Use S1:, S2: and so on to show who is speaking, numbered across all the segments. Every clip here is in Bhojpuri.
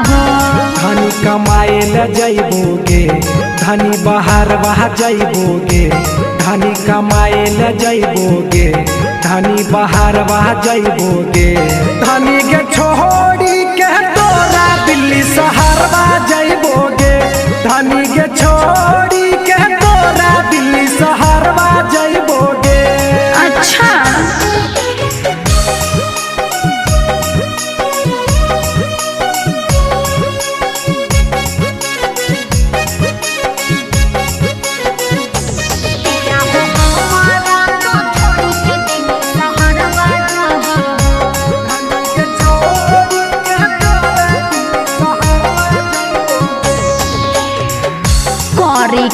S1: हो।
S2: धनी कमाए ल जइबोगे धनी बाहर बहा जइबोगे धनी कमाए ल जइबोगे धनी बाहर बहा जइबोगे धनी के छोड़ी के तोरा दिल्ली शहर बहा जइबोगे धनी के छोड़ी के तोरा दिल्ली शहर बहा जइबोगे।
S1: अच्छा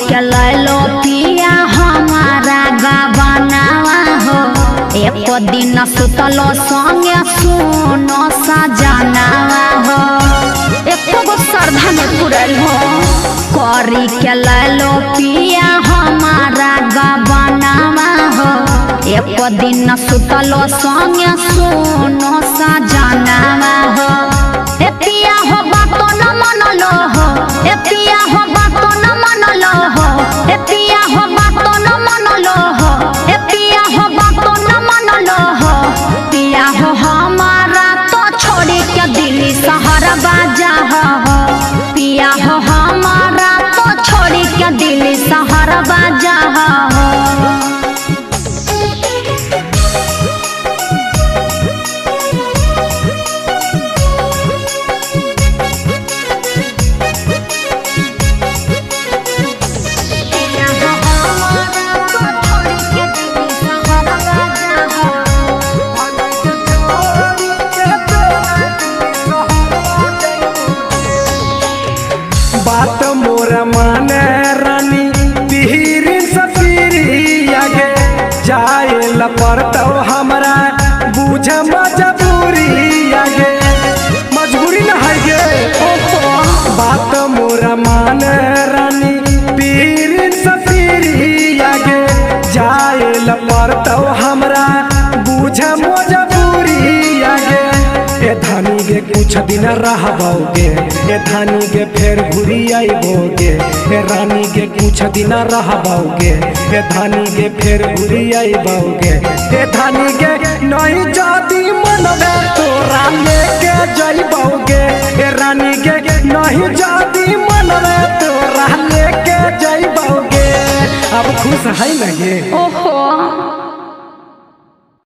S1: के लो पिया हमारा गबनावा हो। एक दिन सुतलो संगे सुनो सजनावा हो। एक गो श्रद्धा में पुरल हो करी के लो पिया हमारा गबनावा हो। एक दिन सुतलो संगे सुनो सजनावा हो। ए पिया हो बातो न मनलो हो ए पिया हो बातो न मनलो हो ए पिया हो बातो न मनलो हो ए पिया हो बातो न मनलो हो। पिया हो हमारा तो छोड़ी के दिल्ली शहर बाजा हो। पिया हो हमारा तो छोड़ी के दिल्ली शहर बाजा हो।
S2: बात मोर माने रानी पीरी सफीरी आगे जाए ल पड़तो हमरा बुझ मजबूरी आगे मजबूरी न है गे। बात मोर माने रानी पीरी सफीरी आगे जाए ल पड़तो हमरा बुझ मजबूरी आगे। ए धनी के कुछ दिन रहबोगे ए धनी के फेर घुरी आइबोगे ए रानी के कुछ दिन रहबोगे ए धनी के फेर घुरी आइबोगे ए धनी के नहीं जाती मनबे तोरा लेके जइबोगे ए रानी के नहीं जाती मनबे तोरा लेके जइबोगे। अब खुश है ना ये?
S1: ओहो